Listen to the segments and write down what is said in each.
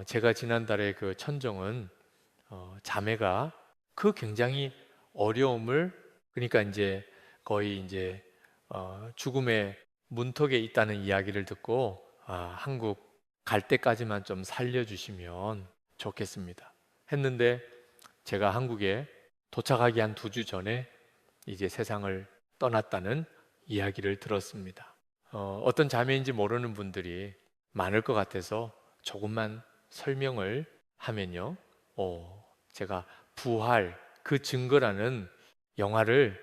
제가 지난달에 그 천정은 자매가 그 굉장히 어려움을, 그러니까 이제 거의 이제 죽음의 문턱에 있다는 이야기를 듣고, 한국 갈 때까지만 좀 살려주시면 좋겠습니다 했는데, 제가 한국에 도착하기 한 2주 전에 이제 세상을 떠났다는 이야기를 들었습니다. 어떤 자매인지 모르는 분들이 많을 것 같아서 조금만 설명을 하면요. 제가 부활, 그 증거라는 영화를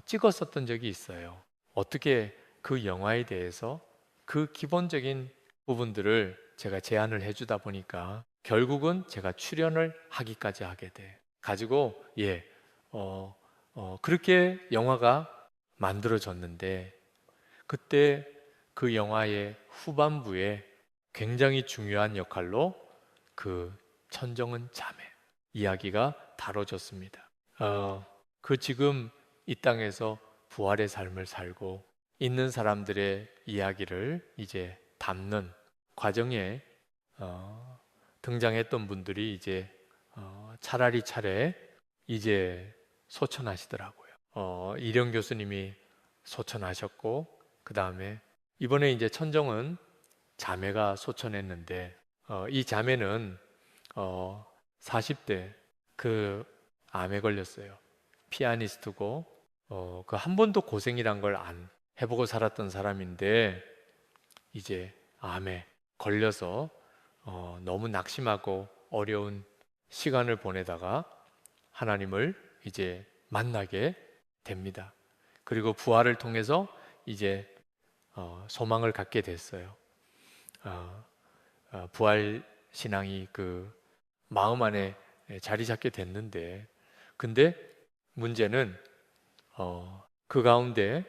찍었었던 적이 있어요. 어떻게 그 영화에 대해서 그 기본적인 부분들을 제가 제안을 해주다 보니까 결국은 제가 출연을 하기까지 하게 돼. 가지고, 그렇게 영화가 만들어졌는데, 그때 그 영화의 후반부에 굉장히 중요한 역할로 그 천정은 자매 이야기가 다뤄졌습니다. 그 지금 이 땅에서 부활의 삶을 살고 있는 사람들의 이야기를 이제 담는 과정에 등장했던 분들이 이제 차라리 차례 이제 소천하시더라고요. 이령 교수님이 소천하셨고, 그 다음에 이번에 이제 천정은 자매가 소천했는데, 이 자매는 40대 그 암에 걸렸어요. 피아니스트고, 그 한 번도 고생이란 걸 안 해보고 살았던 사람인데, 이제 암에 걸려서 너무 낙심하고 어려운 시간을 보내다가 하나님을 이제 만나게 됩니다. 그리고 부활을 통해서 이제 소망을 갖게 됐어요. 부활 신앙이 그 마음 안에 자리 잡게 됐는데, 근데 문제는 그 가운데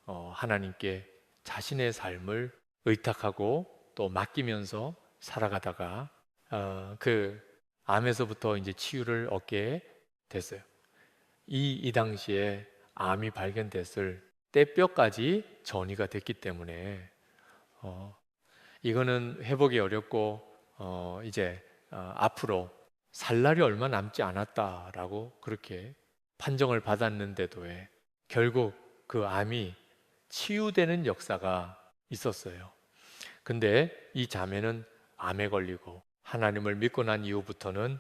하나님께 자신의 삶을 의탁하고 또 맡기면서 살아가다가 그 암에서부터 이제 치유를 얻게 됐어요. 이 당시에 암이 발견됐을 때뼈까지 전이가 됐기 때문에 이거는 회복이 어렵고 이제 앞으로 살 날이 얼마 남지 않았다라고 그렇게 판정을 받았는데도 결국 그 암이 치유되는 역사가 있었어요. 근데 이 자매는 암에 걸리고 하나님을 믿고 난 이후부터는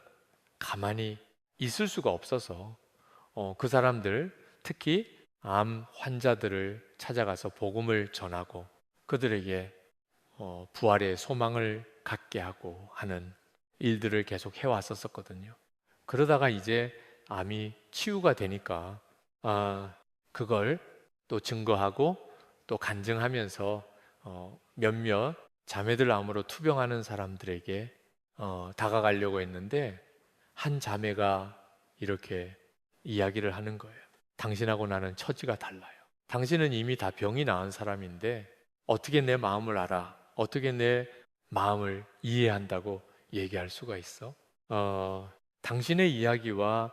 가만히 있을 수가 없어서 그 사람들, 특히 암 환자들을 찾아가서 복음을 전하고 그들에게 부활의 소망을 갖게 하고 하는 일들을 계속 해왔었거든요. 그러다가 이제 암이 치유가 되니까 그걸 또 증거하고 또 간증하면서 몇몇 자매들 암으로 투병하는 사람들에게 다가가려고 했는데, 한 자매가 이렇게 이야기를 하는 거예요. 당신하고 나는 처지가 달라요. 당신은 이미 다 병이 나은 사람인데 어떻게 내 마음을 알아? 어떻게 내 마음을 이해한다고 얘기할 수가 있어? 당신의 이야기와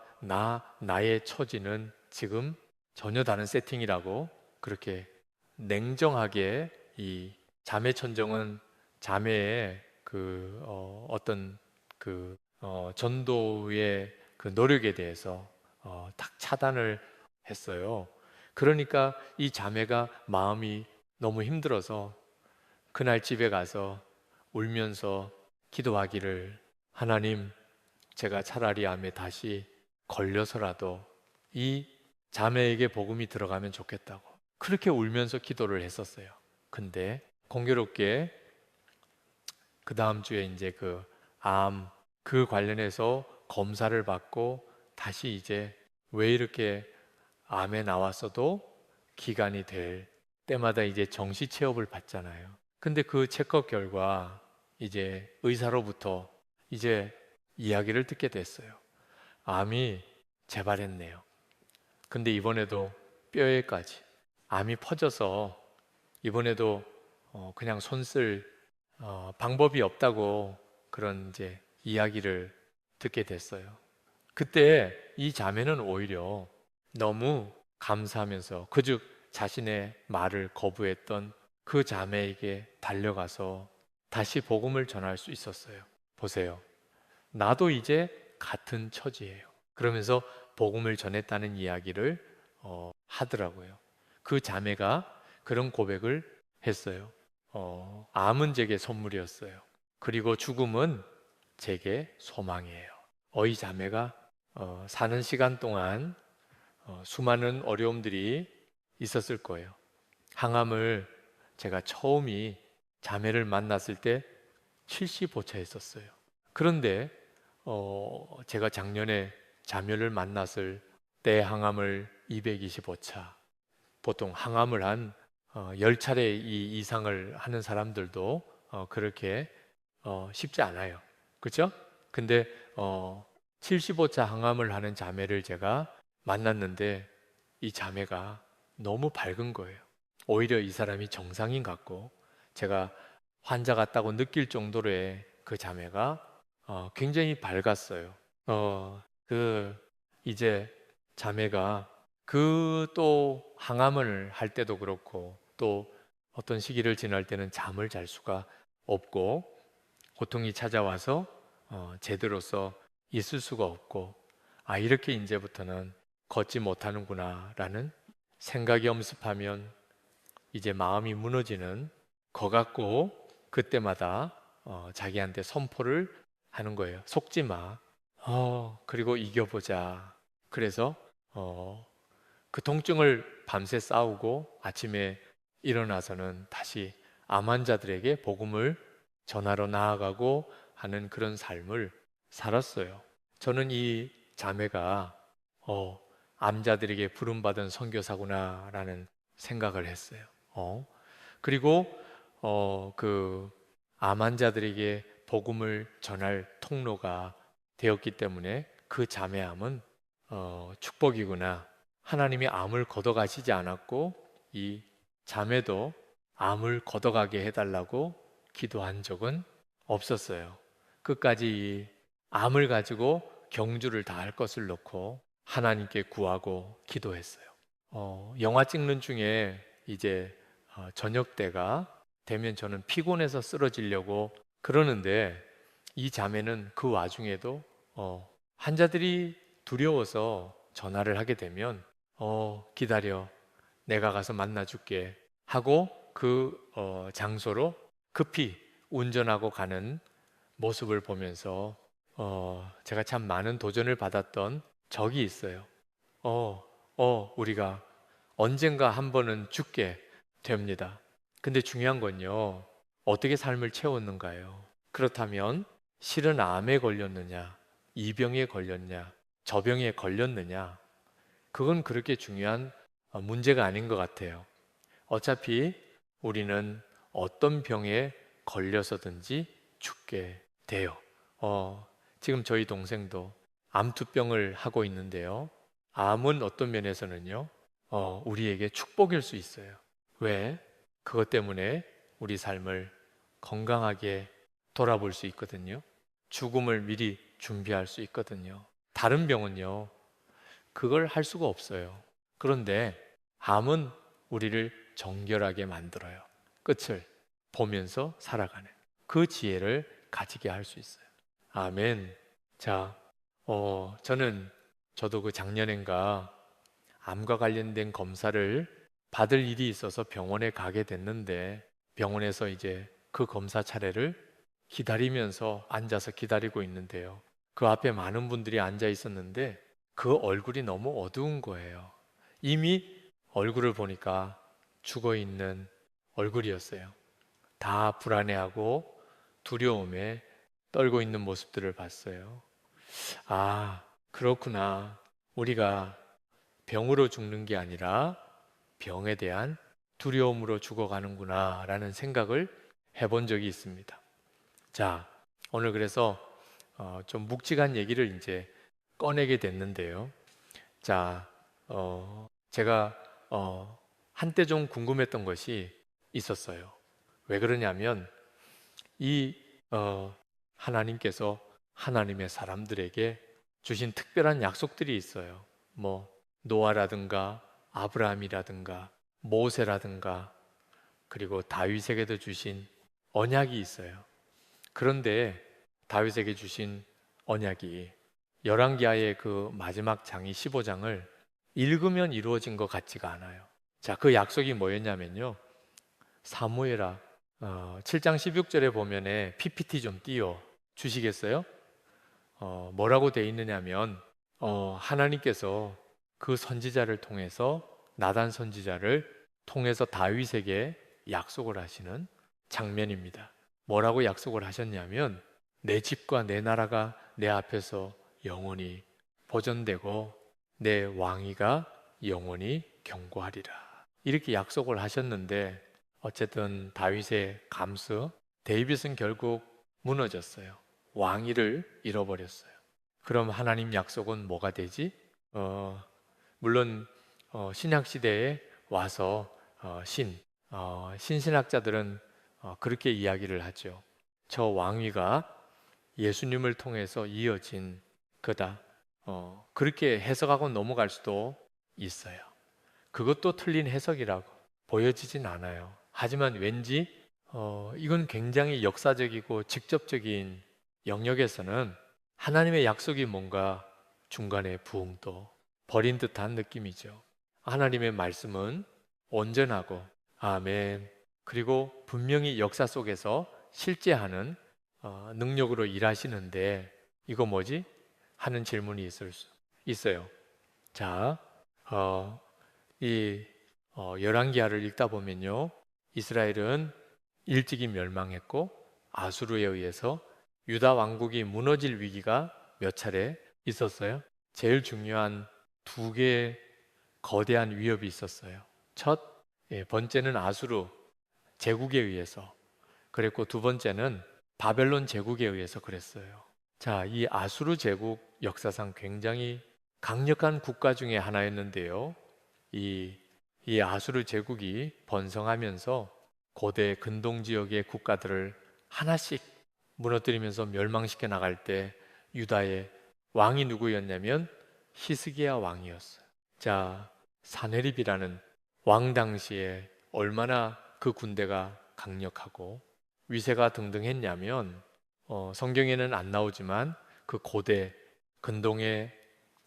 나의 처지는 지금 전혀 다른 세팅이라고 그렇게 냉정하게 이 자매 천정은 자매의 그 어떤 그 전도의 그 노력에 대해서 딱 차단을 했어요. 그러니까 이 자매가 마음이 너무 힘들어서 그날 집에 가서 울면서 기도하기를, 하나님, 제가 차라리 암에 다시 걸려서라도 이 자매에게 복음이 들어가면 좋겠다고 그렇게 울면서 기도를 했었어요. 근데 공교롭게 그 다음 주에 이제 그 암 그 관련해서 검사를 받고 다시 이제 왜 이렇게 암에 나왔어도 기간이 될 때마다 이제 정시 체업을 받잖아요. 근데 그 체크업 결과 이제 의사로부터 이제 이야기를 듣게 됐어요. 암이 재발했네요. 근데 이번에도 뼈에까지 암이 퍼져서 이번에도 그냥 손 쓸 방법이 없다고 그런 이제 이야기를 듣게 됐어요. 그때 이 자매는 오히려 너무 감사하면서 그즉 자신의 말을 거부했던 그 자매에게 달려가서 다시 복음을 전할 수 있었어요. 보세요. 나도 이제 같은 처지예요. 그러면서 복음을 전했다는 이야기를 하더라고요. 그 자매가 그런 고백을 했어요. 암은 제게 선물이었어요. 그리고 죽음은 제게 소망이에요. 이 자매가 사는 시간 동안 수많은 어려움들이 있었을 거예요. 항암을 제가 처음이 자매를 만났을 때 75차였었어요. 그런데 제가 작년에 자매를 만났을 때 항암을 225차. 보통 항암을 한 10차례 이상을 하는 사람들도 그렇게 쉽지 않아요. 그렇죠? 근데 75차 항암을 하는 자매를 제가 만났는데 이 자매가 너무 밝은 거예요. 오히려 이 사람이 정상인 같고 제가 환자 같다고 느낄 정도로의 그 자매가 굉장히 밝았어요. 그 이제 자매가 그 또 항암을 할 때도 그렇고 또 어떤 시기를 지날 때는 잠을 잘 수가 없고 고통이 찾아와서 제대로서 있을 수가 없고 이렇게 이제부터는 걷지 못하는구나라는 생각이 엄습하면 이제 마음이 무너지는 것 같고 그때마다 자기한테 선포를 하는 거예요. 속지 마. 그리고 이겨보자. 그래서 그 통증을 밤새 싸우고 아침에 일어나서는 다시 암 환자들에게 복음을 전하러 나아가고 하는 그런 삶을 살았어요. 저는 이 자매가 암자들에게 부름받은 선교사구나라는 생각을 했어요. 그리고 그 암 환자들에게 복음을 전할 통로가 되었기 때문에 그 자매암은 축복이구나. 하나님이 암을 걷어가시지 않았고 이 자매도 암을 걷어가게 해달라고 기도한 적은 없었어요. 끝까지 이 암을 가지고 경주를 다할 것을 놓고 하나님께 구하고 기도했어요. 영화 찍는 중에 이제 저녁 때가 되면 저는 피곤해서 쓰러지려고 그러는데 이 자매는 그 와중에도 환자들이 두려워서 전화를 하게 되면 기다려 내가 가서 만나줄게 하고 그 장소로 급히 운전하고 가는 모습을 보면서 제가 참 많은 도전을 받았던 적이 있어요. 우리가 언젠가 한 번은 죽게 됩니다. 근데 중요한 건요, 어떻게 삶을 채웠는가요? 그렇다면 실은 암에 걸렸느냐, 이 병에 걸렸냐, 저 병에 걸렸느냐, 그건 그렇게 중요한 문제가 아닌 것 같아요. 어차피 우리는 어떤 병에 걸려서든지 죽게 돼요. 지금 저희 동생도 암투병을 하고 있는데요. 암은 어떤 면에서는요, 우리에게 축복일 수 있어요. 왜? 그것 때문에 우리 삶을 건강하게 돌아볼 수 있거든요. 죽음을 미리 준비할 수 있거든요. 다른 병은요, 그걸 할 수가 없어요. 그런데 암은 우리를 정결하게 만들어요. 끝을 보면서 살아가는 그 지혜를 가지게 할 수 있어요. 아멘. 자, 저도 그 작년엔가 암과 관련된 검사를 받을 일이 있어서 병원에 가게 됐는데 병원에서 이제 그 검사 차례를 기다리면서 앉아서 기다리고 있는데요. 그 앞에 많은 분들이 앉아 있었는데 그 얼굴이 너무 어두운 거예요. 이미 얼굴을 보니까 죽어 있는 얼굴이었어요. 다 불안해하고 두려움에 떨고 있는 모습들을 봤어요. 그렇구나. 우리가 병으로 죽는 게 아니라 병에 대한 두려움으로 죽어가는구나 라는 생각을 해본 적이 있습니다. 자, 오늘 그래서 좀 묵직한 얘기를 이제 꺼내게 됐는데요. 자, 제가 한때 좀 궁금했던 것이 있었어요. 왜 그러냐면 이 하나님께서 하나님의 사람들에게 주신 특별한 약속들이 있어요. 뭐 노아라든가 아브라함이라든가 모세라든가 그리고 다윗에게도 주신 언약이 있어요. 그런데 다윗에게 주신 언약이 열왕기하의 그 마지막 장이 15장을 읽으면 이루어진 것 같지가 않아요. 자, 그 약속이 뭐였냐면요. 사무엘아, 7장 16절에 보면에 PPT 좀 띄워 주시겠어요? 뭐라고 돼 있느냐면 하나님께서 그 선지자를 통해서 나단 선지자를 통해서 다윗에게 약속을 하시는 장면입니다. 뭐라고 약속을 하셨냐면 내 집과 내 나라가 내 앞에서 영원히 보존되고 내 왕위가 영원히 견고하리라. 이렇게 약속을 하셨는데 어쨌든 다윗의 감수, 데이빗은 결국 무너졌어요. 왕위를 잃어버렸어요. 그럼 하나님 약속은 뭐가 되지? 물론 신약 시대에 와서 신신학자들은 그렇게 이야기를 하죠. 저 왕위가 예수님을 통해서 이어진 거다. 그렇게 해석하고 넘어갈 수도 있어요. 그것도 틀린 해석이라고 보여지진 않아요. 하지만 왠지 이건 굉장히 역사적이고 직접적인 영역에서는 하나님의 약속이 뭔가 중간에 부흥 또 버린 듯한 느낌이죠. 하나님의 말씀은 온전하고 아멘. 그리고 분명히 역사 속에서 실제하는 능력으로 일하시는데 이거 뭐지? 하는 질문이 있을 수 있어요. 자, 이 열왕기하를 읽다 보면요, 이스라엘은 일찍이 멸망했고 아수르에 의해서 유다 왕국이 무너질 위기가 몇 차례 있었어요. 제일 중요한 두 개의 거대한 위협이 있었어요. 첫 번째는 아수르 제국에 의해서 그랬고 두 번째는 바벨론 제국에 의해서 그랬어요. 자, 이 아수르 제국 역사상 굉장히 강력한 국가 중에 하나였는데요. 이, 이 아수르 제국이 번성하면서 고대 근동 지역의 국가들을 하나씩 무너뜨리면서 멸망시켜 나갈 때 유다의 왕이 누구였냐면 히스기야 왕이었어요. 자, 사네립이라는 왕 당시에 얼마나 그 군대가 강력하고 위세가 등등했냐면 성경에는 안 나오지만 그 고대 근동의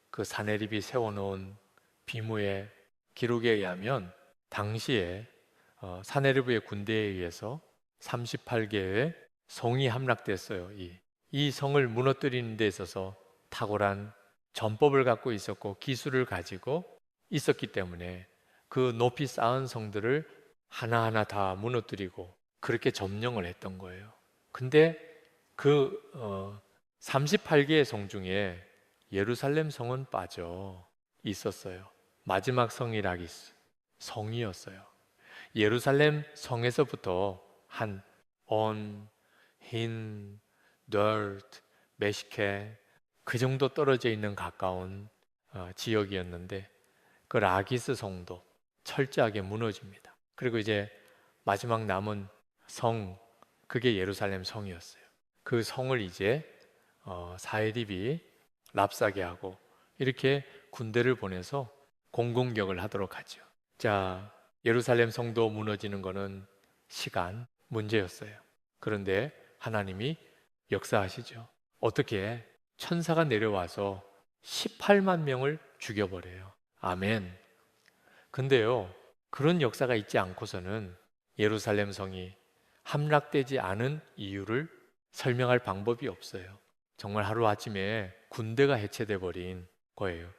그 사네립이 세워놓은 비무의 기록에 의하면 당시에 사네립의 군대에 의해서 38개의 성이 함락됐어요. 이 성을 무너뜨리는 데 있어서 탁월한 전법을 갖고 있었고 기술을 가지고 있었기 때문에 그 높이 쌓은 성들을 하나하나 다 무너뜨리고 그렇게 점령을 했던 거예요. 근데 그 38개의 성 중에 예루살렘 성은 빠져 있었어요. 마지막 성이 라기스 성이었어요. 예루살렘 성에서부터 한 on, 흰, dirt, 메시케 그 정도 떨어져 있는 가까운 지역이었는데 그 라기스 성도 철저하게 무너집니다. 그리고 이제 마지막 남은 성 그게 예루살렘 성이었어요. 그 성을 이제 사해립이 납사게 하고 이렇게 군대를 보내서 공공격을 하도록 하죠. 자, 예루살렘 성도 무너지는 거는 시간 문제였어요. 그런데 하나님이 역사하시죠. 어떻게 천사가 내려와서 18만 명을 죽여버려요. 아멘. 근데요, 그런 역사가 있지 않고서는 예루살렘 성이 함락되지 않은 이유를 설명할 방법이 없어요. 정말 하루아침에 군대가 해체돼 버린 거예요.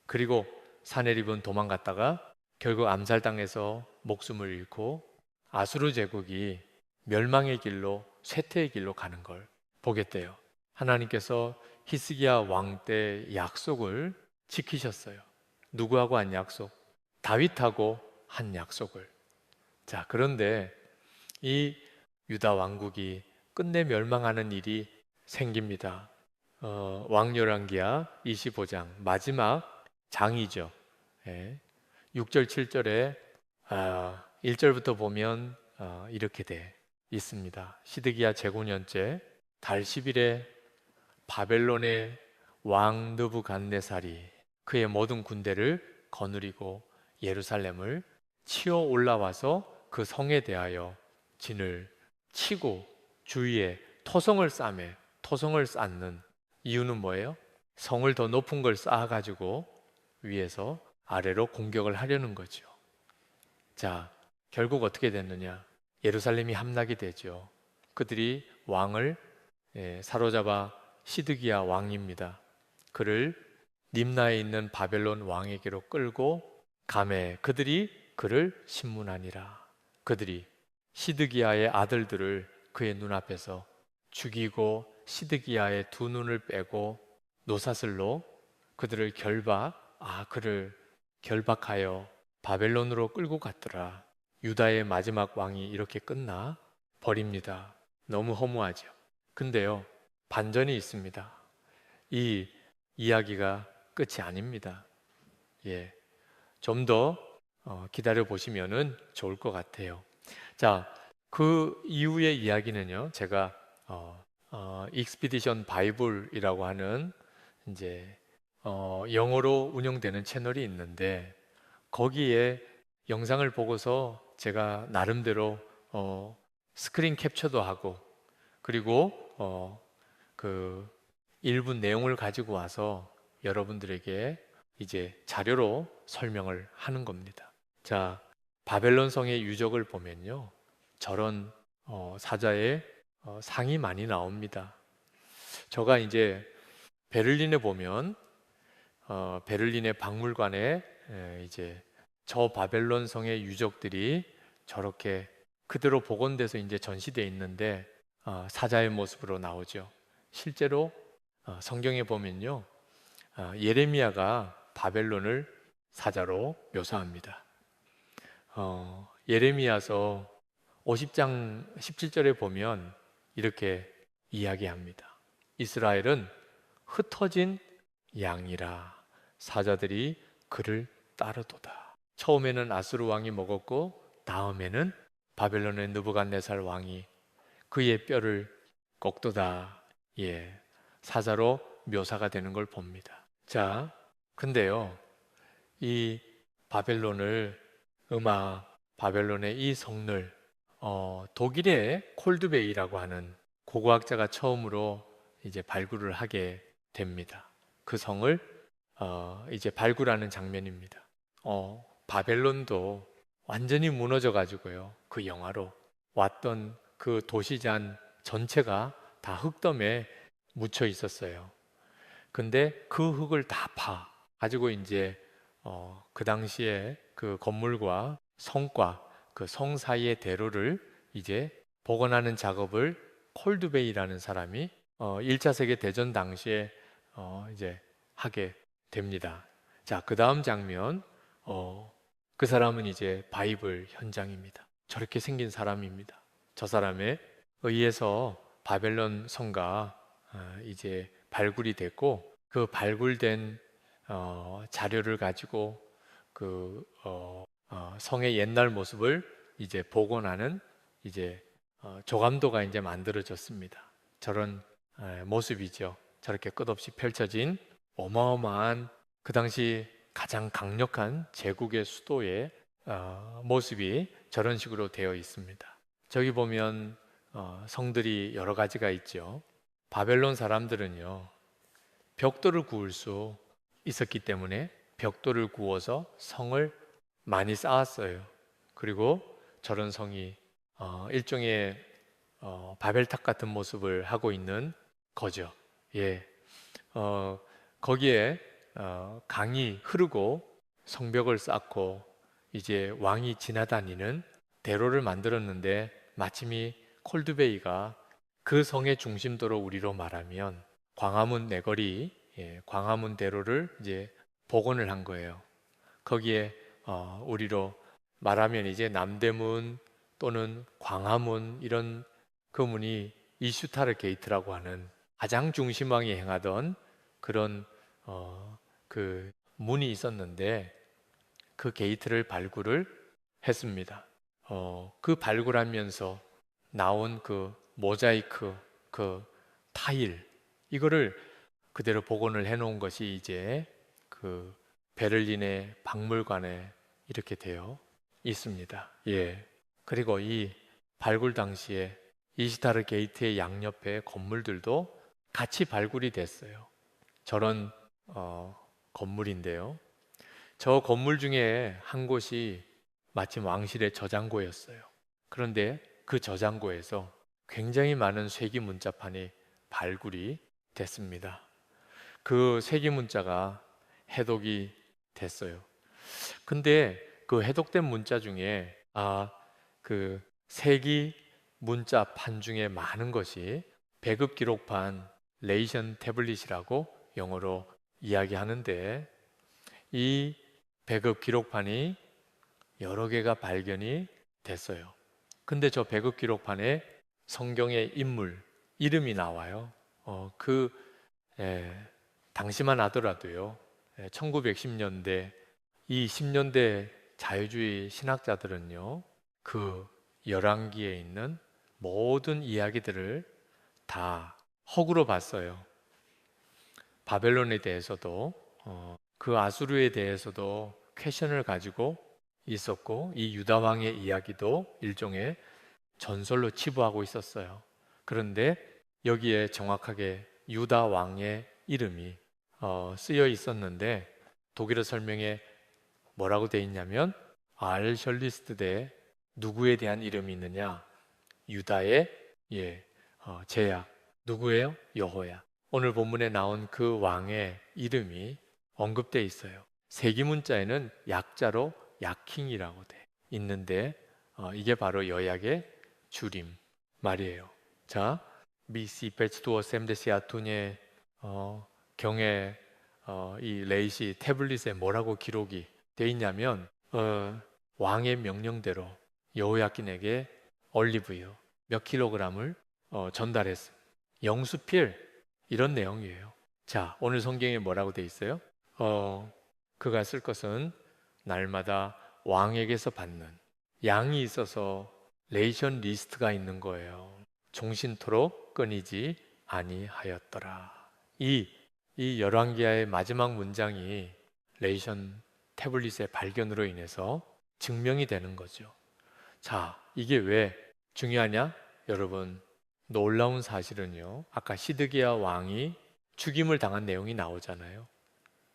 그리고 사내립은 도망갔다가 결국 암살당해서 목숨을 잃고 아수르 제국이 멸망의 길로 쇠퇴의 길로 가는 걸 보게 돼요. 하나님께서 히스기야 왕 때 약속을 지키셨어요. 누구하고 한 약속? 다윗하고 한 약속을. 자, 그런데 이 유다 왕국이 끝내 멸망하는 일이 생깁니다. 왕열왕기야 25장 마지막 장이죠. 예. 6절 7절에 1절부터 보면 이렇게 돼 있습니다. 시드기야 제9년째 달 10일에 바벨론의 왕 느부갓네살이 그의 모든 군대를 거느리고 예루살렘을 치어 올라와서 그 성에 대하여 진을 치고 주위에 토성을 쌓매, 토성을 쌓는 이유는 뭐예요? 성을 더 높은 걸 쌓아가지고 위에서 아래로 공격을 하려는 거죠. 자, 결국 어떻게 됐느냐? 예루살렘이 함락이 되죠. 그들이 왕을 사로잡아 시드기야 왕입니다. 그를 림나에 있는 바벨론 왕에게로 끌고 가매 그들이 그를 신문하니라. 그들이 시드기야의 아들들을 그의 눈앞에서 죽이고 시드기야의 두 눈을 빼고 노사슬로 그들을 그를 결박하여 바벨론으로 끌고 갔더라. 유다의 마지막 왕이 이렇게 끝나 버립니다. 너무 허무하죠. 근데요, 반전이 있습니다. 이 이야기가 끝이 아닙니다. 예, 좀 더 기다려 보시면은 좋을 것 같아요. 자, 그 이후의 이야기는요, 제가 익스피디션 바이블이라고 하는 이제 영어로 운영되는 채널이 있는데 거기에 영상을 보고서 제가 나름대로 스크린 캡처도 하고 그리고 그 일부 내용을 가지고 와서 여러분들에게 이제 자료로 설명을 하는 겁니다. 자, 바벨론 성의 유적을 보면요, 저런 사자의 상이 많이 나옵니다. 제가 이제 베를린에 보면 베를린의 박물관에 이제 저 바벨론 성의 유적들이 저렇게 그대로 복원돼서 이제 전시되어 있는데 사자의 모습으로 나오죠. 실제로 성경에 보면요, 예레미야가 바벨론을 사자로 묘사합니다. 예레미야서 50장 17절에 보면 이렇게 이야기합니다. 이스라엘은 흩어진 양이라 사자들이 그를 따르도다. 처음에는 아수르 왕이 먹었고 다음에는 바벨론의 느부갓네살 왕이 그의 뼈를 꺾도다. 예, 사자로 묘사가 되는 걸 봅니다. 자, 근데요, 이 바벨론의 이 성을 독일의 콜드베이라고 하는 고고학자가 처음으로 이제 발굴을 하게 됩니다. 그 성을 이제 발굴하는 장면입니다. 바벨론도 완전히 무너져 가지고요, 그 영하로 왔던 그 도시잔 전체가 다 흙덤에 묻혀 있었어요. 근데 그 흙을 다 가지고 이제 그 당시에 그 건물과 성과 그 성 사이의 대로를 이제 복원하는 작업을 콜드베이라는 사람이 1차 세계 대전 당시에 이제 하게 됩니다. 자, 그 다음 장면, 그 사람은 이제 바이블 현장입니다. 저렇게 생긴 사람입니다. 저 사람에 의해서 바벨론 성가 이제 발굴이 됐고 그 발굴된 자료를 가지고 그 성의 옛날 모습을 이제 복원하는 이제 조감도가 이제 만들어졌습니다. 저런 모습이죠. 저렇게 끝없이 펼쳐진 어마어마한 그 당시 가장 강력한 제국의 수도의 모습이 저런 식으로 되어 있습니다. 저기 보면 성들이 여러 가지가 있죠. 바벨론 사람들은요, 벽돌을 구울 수 있었기 때문에 벽돌을 구워서 성을 많이 쌓았어요. 그리고 저런 성이 일종의 바벨탑 같은 모습을 하고 있는 거죠. 예, 거기에 강이 흐르고 성벽을 쌓고 이제 왕이 지나다니는 대로를 만들었는데 마침 이 콜드베이가 그 성의 중심도로 우리로 말하면 광화문 내거리, 광화문 대로를 이제 복원을 한 거예요. 거기에 우리로 말하면 이제 남대문 또는 광화문 이런 그 문이 이슈타르 게이트라고 하는 가장 중심왕이 행하던 그런 그 문이 있었는데 그 게이트를 발굴을 했습니다. 그 발굴하면서 나온 그 모자이크, 그 타일 이거를 그대로 복원을 해놓은 것이 이제 그 베를린의 박물관에 이렇게 되어 있습니다. 예. 그리고 이 발굴 당시에 이시타르 게이트의 양옆에 건물들도 같이 발굴이 됐어요. 저런 건물인데요. 저 건물 중에 한 곳이 마침 왕실의 저장고였어요. 그런데 그 저장고에서 굉장히 많은 쇠기 문자판이 발굴이 됐습니다. 그 쇠기 문자가 해독이 됐어요. 근데 그 해독된 문자 중에 그 세기 문자판 중에 많은 것이 배급 기록판 레이션 태블릿이라고 영어로 이야기하는데, 이 배급 기록판이 여러 개가 발견이 됐어요. 근데 저 배급 기록판에 성경의 인물 이름이 나와요. 그 당시만 하더라도요. 1910년대 이 10년대 자유주의 신학자들은요, 그 열왕기에 있는 모든 이야기들을 다 허구로 봤어요. 바벨론에 대해서도 그 아수르에 대해서도 퀘션을 가지고 있었고, 이 유다 왕의 이야기도 일종의 전설로 치부하고 있었어요. 그런데 여기에 정확하게 유다 왕의 이름이 쓰여 있었는데, 독일어 설명에 뭐라고 돼 있냐면 알셜리스트대 누구에 대한 이름이 있느냐? 유다의 제약. 누구예요? 여호야. 오늘 본문에 나온 그 왕의 이름이 언급돼 있어요. 세기문자에는 약자로 야킹이라고 돼 있는데 이게 바로 여약의 줄임 말이에요. 자, BC 베츠두어 셈데시아툰의 경에 이 레이시 태블릿에 뭐라고 기록이 돼 있냐면 왕의 명령대로 여호야킨에게 올리브유 몇 킬로그램을 전달했습니다. 영수필 이런 내용이에요. 자, 오늘 성경에 뭐라고 돼 있어요? 그가 쓸 것은 날마다 왕에게서 받는 양이 있어서 레이션 리스트가 있는 거예요. 종신토록 끊이지 아니하였더라. 이 열왕기하의 마지막 문장이 레이션 태블릿의 발견으로 인해서 증명이 되는 거죠. 자, 이게 왜 중요하냐? 여러분, 놀라운 사실은요, 아까 시드기야 왕이 죽임을 당한 내용이 나오잖아요.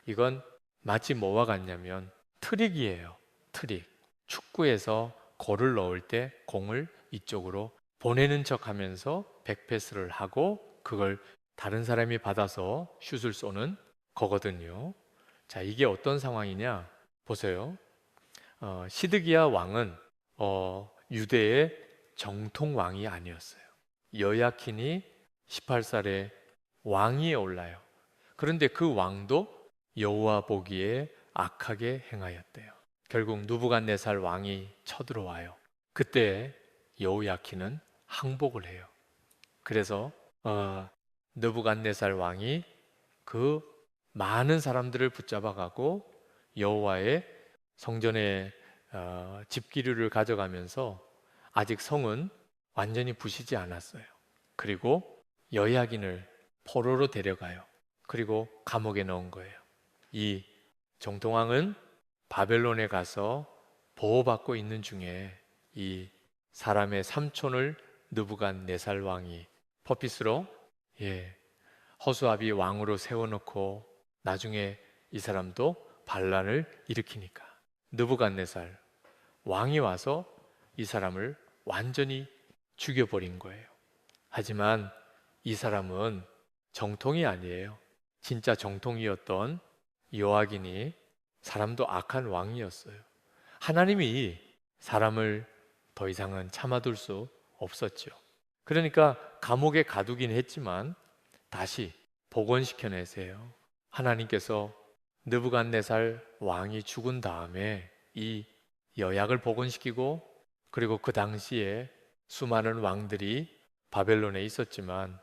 이건 마치 뭐와 같냐면 트릭이에요. 트릭. 축구에서 골을 넣을 때 공을 이쪽으로 보내는 척 하면서 백패스를 하고 그걸 다른 사람이 받아서 슛을 쏘는 거거든요. 자, 이게 어떤 상황이냐? 보세요. 시드기야 왕은 유대의 정통 왕이 아니었어요. 여야킨이 18살에 왕위에 올라요. 그런데 그 왕도 여호와 보기에 악하게 행하였대요. 결국 누부갓네살 왕이 쳐들어와요. 그때 여호야킨은 항복을 해요. 그래서 느부갓네살 왕이 그 많은 사람들을 붙잡아가고 여호와의 성전에 집기류를 가져가면서 아직 성은 완전히 부시지 않았어요. 그리고 여야긴을 포로로 데려가요. 그리고 감옥에 넣은 거예요. 이 정통왕은 바벨론에 가서 보호받고 있는 중에 이 사람의 삼촌을 느부갓네살 왕이 퍼핏으로 허수아비 왕으로 세워놓고 나중에 이 사람도 반란을 일으키니까 느부갓네살 왕이 와서 이 사람을 완전히 죽여버린 거예요. 하지만 이 사람은 정통이 아니에요. 진짜 정통이었던 요아긴이 사람도 악한 왕이었어요. 하나님이 사람을 더 이상은 참아둘 수 없었죠. 그러니까 감옥에 가두긴 했지만 다시 복원시켜내세요. 하나님께서 느부갓네살 왕이 죽은 다음에 이 여약을 복원시키고, 그리고 그 당시에 수많은 왕들이 바벨론에 있었지만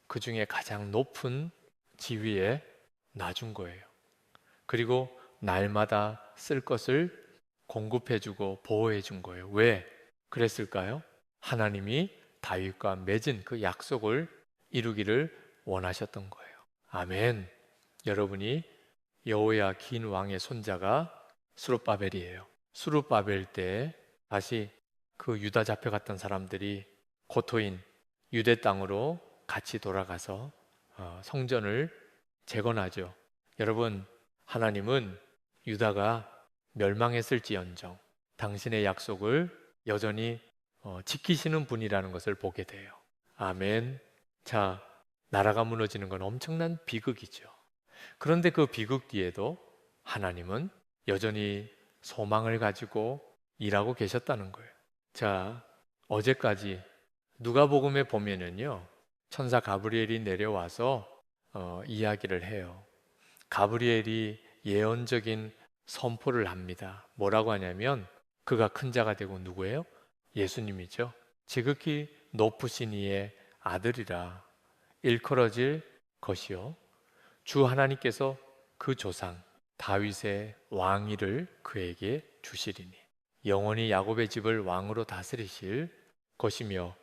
그 중에 가장 높은 지위에 놔준 거예요. 그리고 날마다 쓸 것을 공급해주고 보호해준 거예요. 왜 그랬을까요? 하나님이 다윗과 맺은 그 약속을 이루기를 원하셨던 거예요. 아멘. 여러분이 여호야긴 왕의 손자가 수룹바벨이에요. 수룹바벨 때 다시 그 유다 잡혀갔던 사람들이 고토인 유대 땅으로 같이 돌아가서 성전을 재건하죠. 여러분, 하나님은 유다가 멸망했을지언정 당신의 약속을 여전히 지키시는 분이라는 것을 보게 돼요. 아멘. 자, 나라가 무너지는 건 엄청난 비극이죠. 그런데 그 비극 뒤에도 하나님은 여전히 소망을 가지고 일하고 계셨다는 거예요. 자, 어제까지 누가복음에 보면은요, 천사 가브리엘이 내려와서 이야기를 해요. 가브리엘이 예언적인 선포를 합니다. 뭐라고 하냐면 그가 큰 자가 되고 누구예요? 예수님이죠. 지극히 높으신 이의 아들이라 일컬어질 것이요 주 하나님께서 그 조상 다윗의 왕위를 그에게 주시리니 영원히 야곱의 집을 왕으로 다스리실 것이며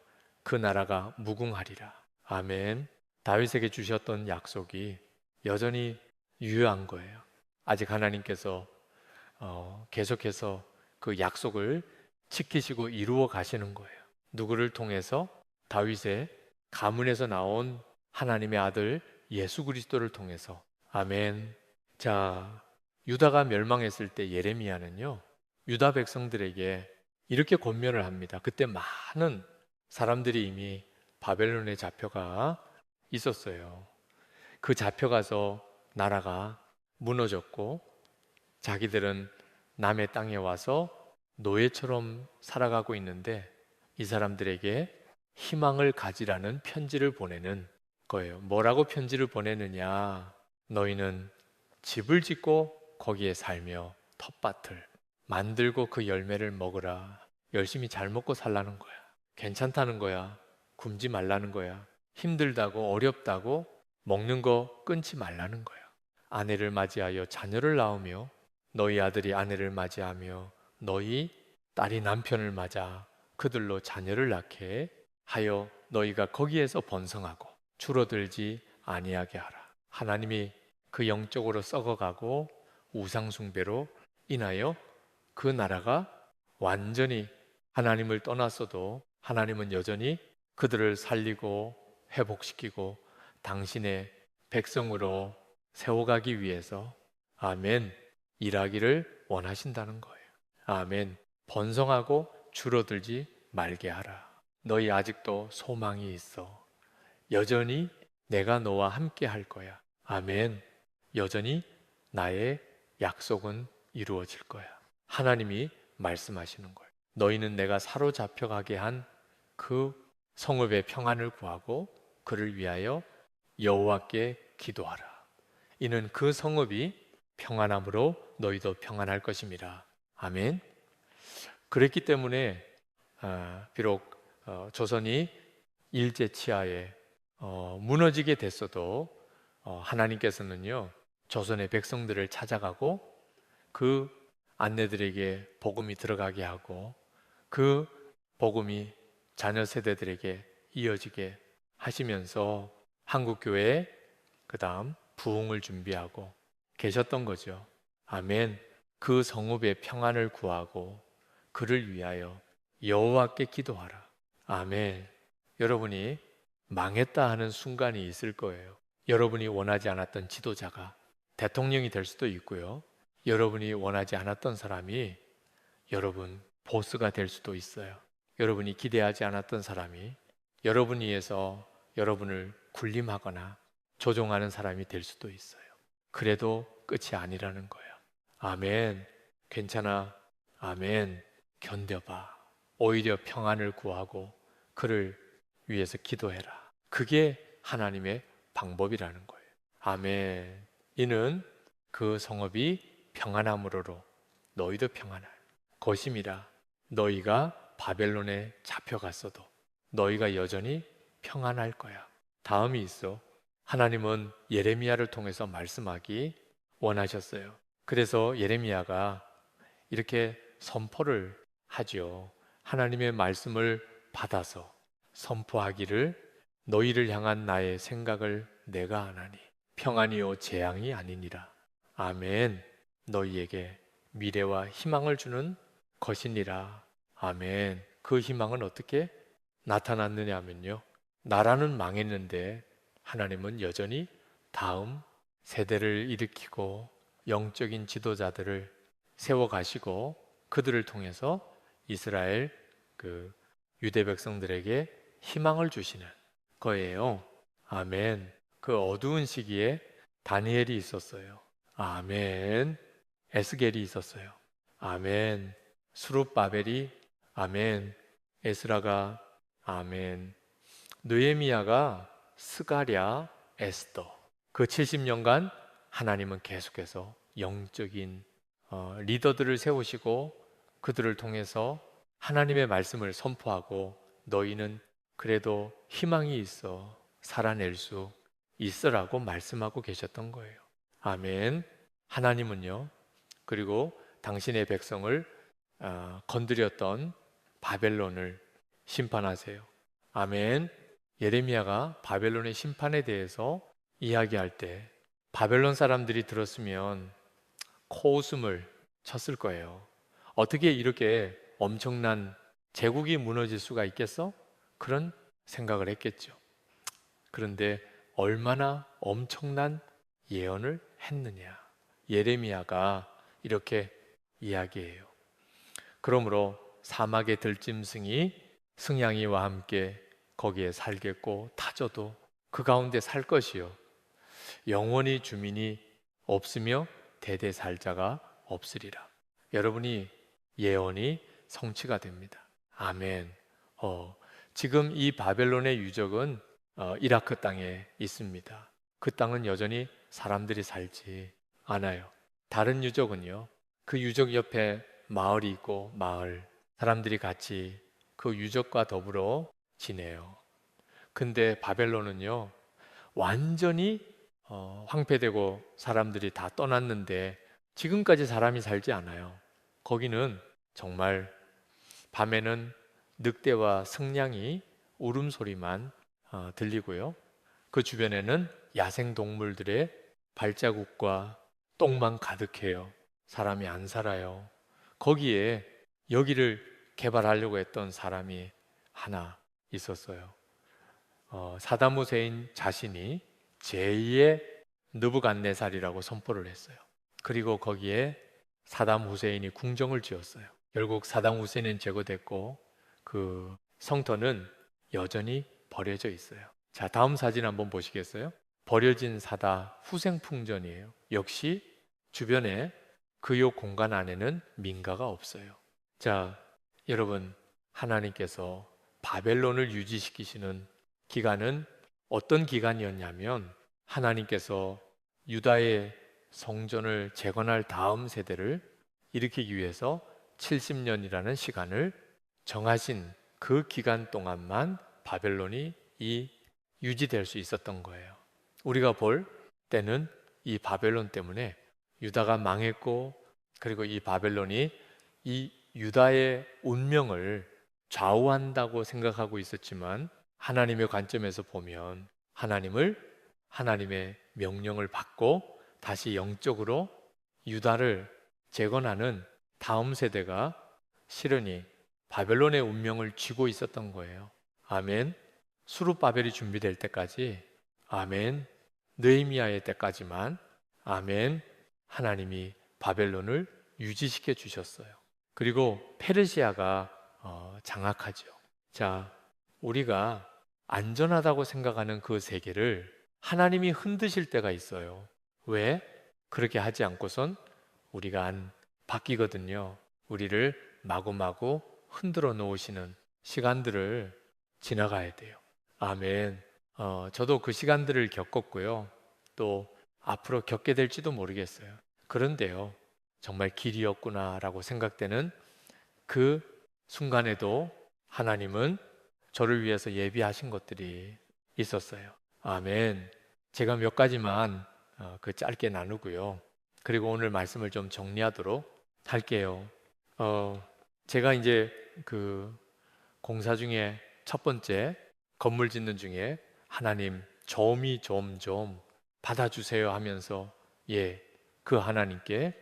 그 나라가 무궁하리라. 아멘. 다윗에게 주셨던 약속이 여전히 유효한 거예요. 아직 하나님께서 계속해서 그 약속을 지키시고 이루어 가시는 거예요. 누구를 통해서? 다윗의 가문에서 나온 하나님의 아들 예수 그리스도를 통해서. 아멘. 자, 유다가 멸망했을 때 예레미야는요, 유다 백성들에게 이렇게 권면을 합니다. 그때 많은 사람들이 이미 바벨론에 잡혀가 있었어요. 그 잡혀가서 나라가 무너졌고 자기들은 남의 땅에 와서 노예처럼 살아가고 있는데 이 사람들에게 희망을 가지라는 편지를 보내는 거예요. 뭐라고 편지를 보내느냐? 너희는 집을 짓고 거기에 살며 텃밭을 만들고 그 열매를 먹으라. 열심히 잘 먹고 살라는 거야. 괜찮다는 거야. 굶지 말라는 거야. 힘들다고 어렵다고 먹는 거 끊지 말라는 거야. 아내를 맞이하여 자녀를 낳으며 너희 아들이 아내를 맞이하며 너희 딸이 남편을 맞아 그들로 자녀를 낳게 하여 너희가 거기에서 번성하고 줄어들지 아니하게 하라. 하나님이 그 영적으로 썩어가고 우상 숭배로 인하여 그 나라가 완전히 하나님을 떠났어도 하나님은 여전히 그들을 살리고 회복시키고 당신의 백성으로 세워가기 위해서 아멘 일하기를 원하신다는 거예요. 아멘. 번성하고 줄어들지 말게 하라. 너희 아직도 소망이 있어. 여전히 내가 너와 함께 할 거야. 아멘. 여전히 나의 약속은 이루어질 거야. 하나님이 말씀하시는 거예요. 너희는 내가 사로잡혀 가게 한 그 성읍의 평안을 구하고 그를 위하여 여호와께 기도하라. 이는 그 성읍이 평안함으로 너희도 평안할 것입니다. 아멘. 그랬기 때문에 비록 조선이 일제 치하에 무너지게 됐어도 하나님께서는요 조선의 백성들을 찾아가고 그 안내들에게 복음이 들어가게 하고 그 복음이 자녀 세대들에게 이어지게 하시면서 한국교회에 그 다음 부흥을 준비하고 계셨던 거죠. 아멘. 그 성읍의 평안을 구하고 그를 위하여 여호와께 기도하라. 아멘. 여러분이 망했다 하는 순간이 있을 거예요. 여러분이 원하지 않았던 지도자가 대통령이 될 수도 있고요. 여러분이 원하지 않았던 사람이 여러분 보스가 될 수도 있어요. 여러분이 기대하지 않았던 사람이 여러분 위해서 여러분을 군림하거나 조종하는 사람이 될 수도 있어요. 그래도 끝이 아니라는 거예요. 아멘. 괜찮아. 아멘. 견뎌봐. 오히려 평안을 구하고 그를 위해서 기도해라. 그게 하나님의 방법이라는 거예요. 아멘. 이는 그 성읍이 평안함으로로 너희도 평안할 것임이라. 너희가 바벨론에 잡혀갔어도 너희가 여전히 평안할 거야. 다음이 있어. 하나님은 예레미야를 통해서 말씀하기 원하셨어요. 그래서 예레미야가 이렇게 선포를 하죠. 하나님의 말씀을 받아서 선포하기를 너희를 향한 나의 생각을 내가 아나니 평안이요 재앙이 아니니라. 아멘. 너희에게 미래와 희망을 주는 것이니라. 아멘. 그 희망은 어떻게? 나타났느냐 하면요. 나라는 망했는데 하나님은 여전히 다음 세대를 일으키고 영적인 지도자들을 세워 가시고 그들을 통해서 이스라엘 그 유대 백성들에게 희망을 주시는 거예요. 아멘. 그 어두운 시기에 다니엘이 있었어요. 아멘. 에스겔이 있었어요. 아멘. 수룹바벨이 아멘. 에스라가 아멘. 느헤미야가 스가랴, 에스더. 그 70년간 하나님은 계속해서 영적인 리더들을 세우시고 그들을 통해서 하나님의 말씀을 선포하고 너희는 그래도 희망이 있어 살아낼 수 있으라고 말씀하고 계셨던 거예요. 아멘. 하나님은요. 그리고 당신의 백성을 건드렸던 바벨론을 심판하세요. 아멘. 예레미야가 바벨론의 심판에 대해서 이야기할 때 바벨론 사람들이 들었으면 코웃음을 쳤을 거예요. 어떻게 이렇게 엄청난 제국이 무너질 수가 있겠어? 그런 생각을 했겠죠. 그런데 얼마나 엄청난 예언을 했느냐. 예레미야가 이렇게 이야기해요. 그러므로 사막의 들짐승이 승냥이와 함께 거기에 살겠고 타져도 그 가운데 살 것이요 영원히 주민이 없으며 대대 살 자가 없으리라. 여러분이 예언이 성취가 됩니다. 아멘. 지금 이 바벨론의 유적은 이라크 땅에 있습니다. 그 땅은 여전히 사람들이 살지 않아요. 다른 유적은요. 그 유적 옆에 마을이 있고 마을 사람들이 같이 그 유적과 더불어 지내요. 근데 바벨론은요. 완전히 황폐되고 사람들이 다 떠났는데 지금까지 사람이 살지 않아요. 거기는 정말 밤에는 늑대와 승냥이 울음소리만 들리고요. 그 주변에는 야생 동물들의 발자국과 똥만 가득해요. 사람이 안 살아요. 거기에 여기를 개발하려고 했던 사람이 하나 있었어요. 사담 후세인 자신이 제2의 느부갓네살이라고 선포를 했어요. 그리고 거기에 사담 후세인이 궁정을 지었어요. 결국 사담 후세인은 제거됐고 그 성터는 여전히 버려져 있어요. 자, 다음 사진 한번 보시겠어요? 버려진 사다 후생풍전이에요. 역시 주변에 그 공간 안에는 민가가 없어요. 자, 여러분, 하나님께서 바벨론을 유지시키시는 기간은 어떤 기간이었냐면 하나님께서 유다의 성전을 재건할 다음 세대를 일으키기 위해서 70년이라는 시간을 정하신 그 기간 동안만 바벨론이 유지될 수 있었던 거예요. 우리가 볼 때는 이 바벨론 때문에 유다가 망했고 그리고 이 바벨론이 이 유다의 운명을 좌우한다고 생각하고 있었지만 하나님의 관점에서 보면 하나님의 명령을 받고 다시 영적으로 유다를 재건하는 다음 세대가 실은이 바벨론의 운명을 쥐고 있었던 거예요. 아멘. 수룹바벨이 준비될 때까지 아멘. 느헤미야의 때까지만 아멘. 하나님이 바벨론을 유지시켜 주셨어요. 그리고 페르시아가 장악하죠. 자, 우리가 안전하다고 생각하는 그 세계를 하나님이 흔드실 때가 있어요. 왜? 그렇게 하지 않고선 우리가 안 바뀌거든요. 우리를 마구마구 흔들어 놓으시는 시간들을 지나가야 돼요. 아멘. 저도 그 시간들을 겪었고요. 또 앞으로 겪게 될지도 모르겠어요. 그런데요, 정말 길이었구나라고 생각되는 그 순간에도 하나님은 저를 위해서 예비하신 것들이 있었어요. 아멘. 제가 몇 가지만 그 짧게 나누고요. 그리고 오늘 말씀을 좀 정리하도록 할게요. 제가 이제 그 공사 중에 첫 번째 건물 짓는 중에 하나님 좀이 좀 받아주세요 하면서 그 하나님께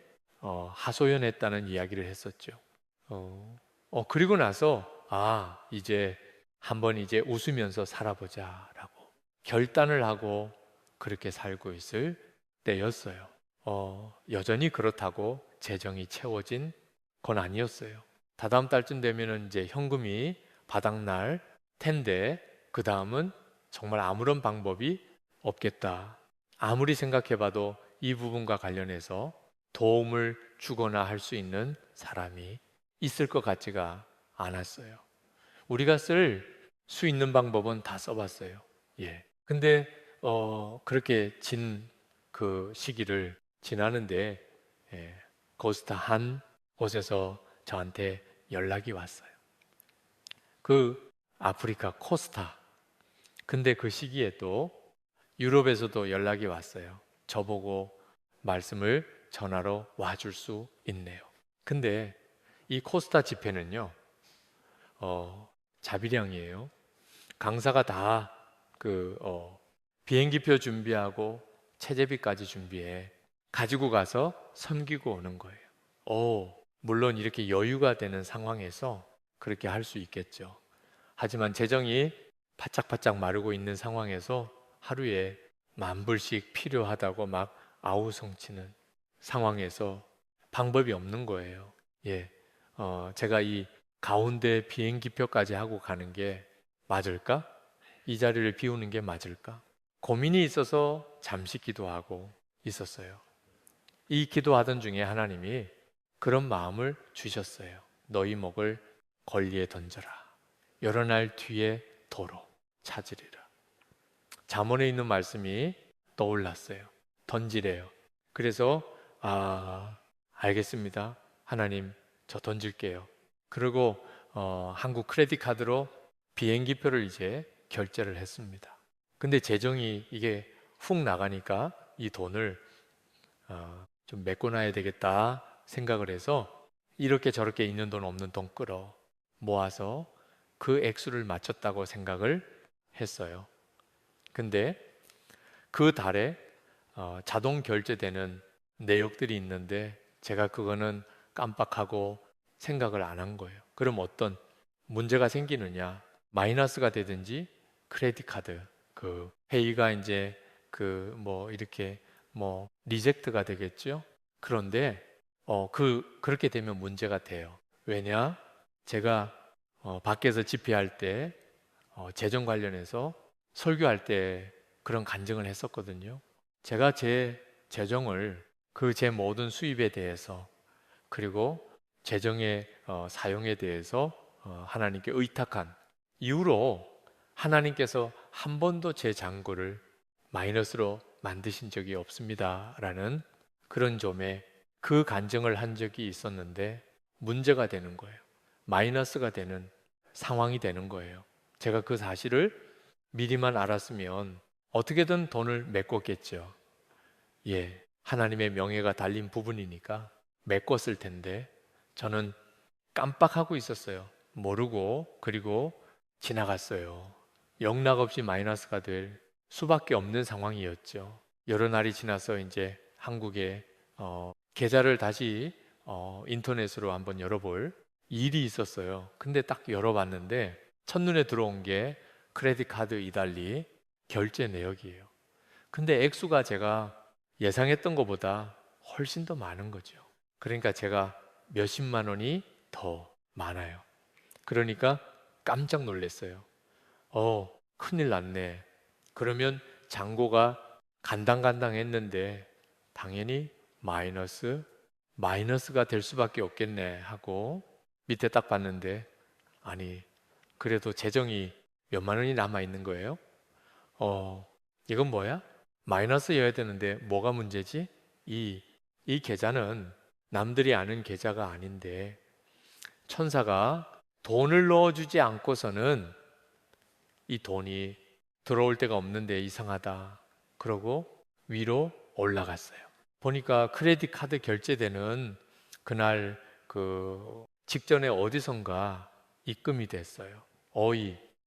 하소연했다는 이야기를 했었죠. 그리고 나서 이제 한번 이제 웃으면서 살아보자라고 결단을 하고 그렇게 살고 있을 때였어요. 여전히 그렇다고 재정이 채워진 건 아니었어요. 다다음 달쯤 되면은 이제 현금이 바닥날 텐데 그 다음은 정말 아무런 방법이 없겠다. 아무리 생각해봐도 이 부분과 관련해서 도움을 주거나 할 수 있는 사람이 있을 것 같지가 않았어요. 우리가 쓸 수 있는 방법은 다 써봤어요. 예. 근데 그렇게 그 시기를 지나는데 거스타 한 곳에서 저한테 연락이 왔어요. 그 아프리카 코스타. 근데 그 시기에 또 유럽에서도 연락이 왔어요. 저보고 말씀을 전하러 와줄 수 있네요. 근데 이 코스타 집회는요, 자비량이에요. 강사가 다 비행기표 준비하고 체제비까지 준비해 가지고 가서 섬기고 오는 거예요. 물론 이렇게 여유가 되는 상황에서 그렇게 할 수 있겠죠. 하지만 재정이 바짝바짝 마르고 있는 상황에서 하루에 10,000불씩 필요하다고 막 아우성치는 상황에서 방법이 없는 거예요. 예, 제가 이 가운데 비행기표까지 하고 가는 게 맞을까? 이 자리를 비우는 게 맞을까? 고민이 있어서 잠시 기도하고 있었어요. 이 기도하던 중에 하나님이 그런 마음을 주셨어요. 너희 목을 권리에 던져라. 여러 날 뒤에 도로 찾으리라. 잠언에 있는 말씀이 떠올랐어요. 던지래요. 그래서 알겠습니다. 하나님, 저 던질게요. 그리고 한국 크레딧 카드로 비행기표를 이제 결제를 했습니다. 근데 재정이 이게 훅 나가니까 이 돈을 좀 메꿔놔야 되겠다 생각을 해서 이렇게 저렇게 있는 돈 없는 돈 끌어 모아서 그 액수를 맞췄다고 생각을 했어요. 근데 그 달에 자동 결제되는 내역들이 있는데 제가 그거는 깜빡하고 생각을 안 한 거예요. 그럼 어떤 문제가 생기느냐? 마이너스가 되든지 크레딧 카드 그 회의가 이제 이렇게 리젝트가 되겠죠. 그런데 그렇게 되면 문제가 돼요. 왜냐? 제가 밖에서 집회할 때 재정 관련해서 설교할 때 그런 간증을 했었거든요. 제가 제 재정을 제 모든 수입에 대해서 그리고 재정의 사용에 대해서 하나님께 의탁한 이후로 하나님께서 한 번도 제 잔고를 마이너스로 만드신 적이 없습니다라는 그런 점에 그 간증을 한 적이 있었는데 문제가 되는 거예요. 마이너스가 되는 상황이 되는 거예요. 제가 그 사실을 미리만 알았으면 어떻게든 돈을 메꿨겠죠. 예, 하나님의 명예가 달린 부분이니까 메꿨을 텐데 저는 깜빡하고 있었어요. 모르고 그리고 지나갔어요. 영락없이 마이너스가 될 수밖에 없는 상황이었죠. 여러 날이 지나서 이제 한국에 계좌를 다시 인터넷으로 한번 열어볼 일이 있었어요. 근데 딱 열어봤는데 첫눈에 들어온 게 크레딧 카드 이달리 결제 내역이에요. 근데 액수가 제가 예상했던 것보다 훨씬 더 많은 거죠. 그러니까 제가 몇십만 원이 더 많아요. 그러니까 깜짝 놀랐어요. 큰일 났네. 그러면 잔고가 간당간당했는데 당연히 마이너스가 될 수밖에 없겠네 하고 밑에 딱 봤는데 아니 그래도 재정이 몇만 원이 남아 있는 거예요. 이건 뭐야? 마이너스여야 되는데 뭐가 문제지? 이 계좌는 남들이 아는 계좌가 아닌데 천사가 돈을 넣어주지 않고서는 이 돈이 들어올 데가 없는데 이상하다. 그러고 위로 올라갔어요. 보니까 크레딧 카드 결제되는 그날 직전에 어디선가 입금이 됐어요.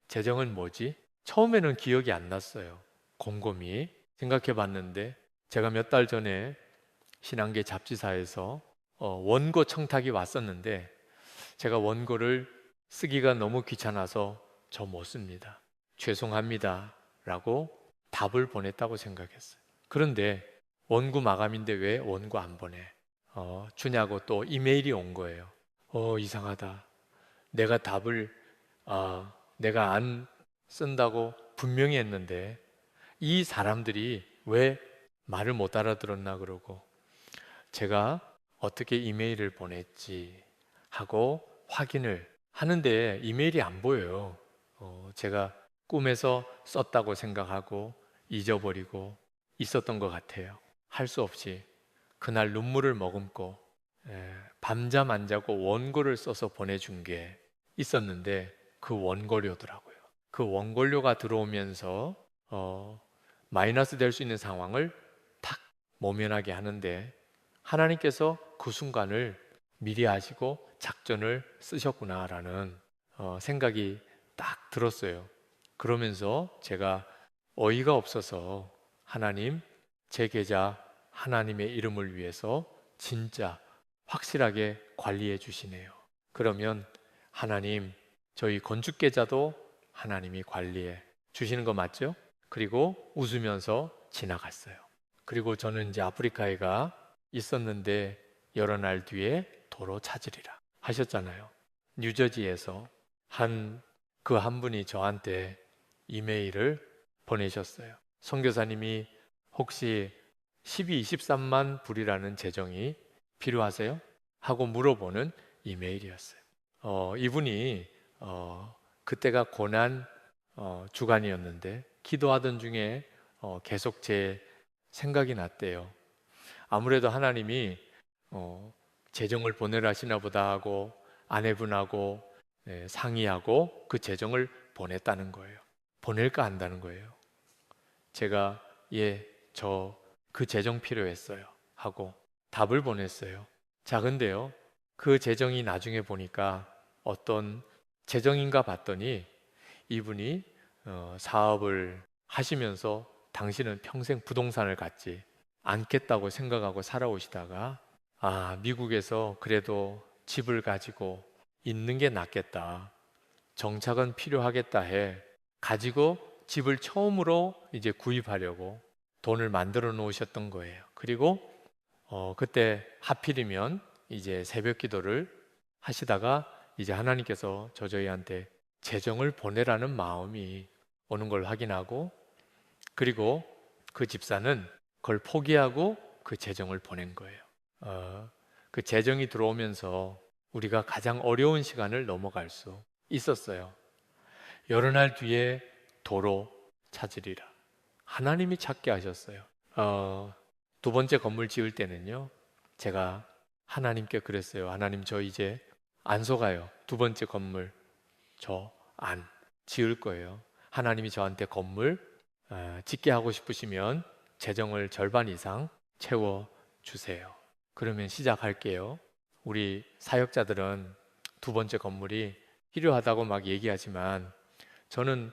재정은 뭐지? 처음에는 기억이 안 났어요. 곰곰이 생각해 봤는데 제가 몇 달 전에 신한계 잡지사에서 원고 청탁이 왔었는데 제가 원고를 쓰기가 너무 귀찮아서 저 못 씁니다. 죄송합니다. 라고 답을 보냈다고 생각했어요. 그런데 원고 마감인데 왜 원고 안 보내? 주냐고 또 이메일이 온 거예요. 이상하다. 내가 답을 내가 안 쓴다고 분명히 했는데 이 사람들이 왜 말을 못 알아들었나 그러고 제가 어떻게 이메일을 보냈지 하고 확인을 하는데 이메일이 안 보여요. 제가 꿈에서 썼다고 생각하고 잊어버리고 있었던 것 같아요. 할 수 없이 그날 눈물을 머금고 밤잠 안 자고 원고를 써서 보내준 게 있었는데 그 원고료더라고요. 그 원고료가 들어오면서 마이너스 될 수 있는 상황을 탁 모면하게 하는데 하나님께서 그 순간을 미리 아시고 작전을 쓰셨구나라는 생각이 딱 들었어요. 그러면서 제가 어이가 없어서 하나님, 제 계좌 하나님의 이름을 위해서 진짜 확실하게 관리해 주시네요. 그러면 하나님, 저희 건축 계좌도 하나님이 관리해 주시는 거 맞죠? 그리고 웃으면서 지나갔어요. 그리고 저는 이제 아프리카에 가 있었는데 여러 날 뒤에 도로 찾으리라 하셨잖아요. 뉴저지에서 그 한 분이 저한테 이메일을 보내셨어요. 선교사님이 혹시 12, 23만 불이라는 재정이 필요하세요? 하고 물어보는 이메일이었어요. 이분이 그때가 고난 주간이었는데 기도하던 중에 계속 제 생각이 났대요. 아무래도 하나님이 재정을 보내라 하시나 보다 하고 아내분하고 상의하고 그 재정을 보냈다는 거예요. 보낼까 한다는 거예요. 제가 저 그 재정 필요했어요 하고 답을 보냈어요. 자, 근데요, 그 재정이 나중에 보니까 어떤 재정인가 봤더니 이분이 사업을 하시면서 당신은 평생 부동산을 갖지 않겠다고 생각하고 살아오시다가 미국에서 그래도 집을 가지고 있는 게 낫겠다. 정착은 필요하겠다 해 가지고 집을 처음으로 이제 구입하려고 돈을 만들어 놓으셨던 거예요. 그리고 그때 하필이면 이제 새벽 기도를 하시다가 이제 하나님께서 저희한테 재정을 보내라는 마음이 오는 걸 확인하고 그리고 그 집사는 그걸 포기하고 그 재정을 보낸 거예요. 그 재정이 들어오면서 우리가 가장 어려운 시간을 넘어갈 수 있었어요. 여러 날 뒤에 도로 찾으리라. 하나님이 찾게 하셨어요. 두 번째 건물 지을 때는요, 제가 하나님께 그랬어요. 하나님, 저 이제 안 속아요. 두 번째 건물 저 안 지을 거예요. 하나님이 저한테 건물 짓게 하고 싶으시면 재정을 절반 이상 채워 주세요. 그러면 시작할게요. 우리 사역자들은 두 번째 건물이 필요하다고 막 얘기하지만 저는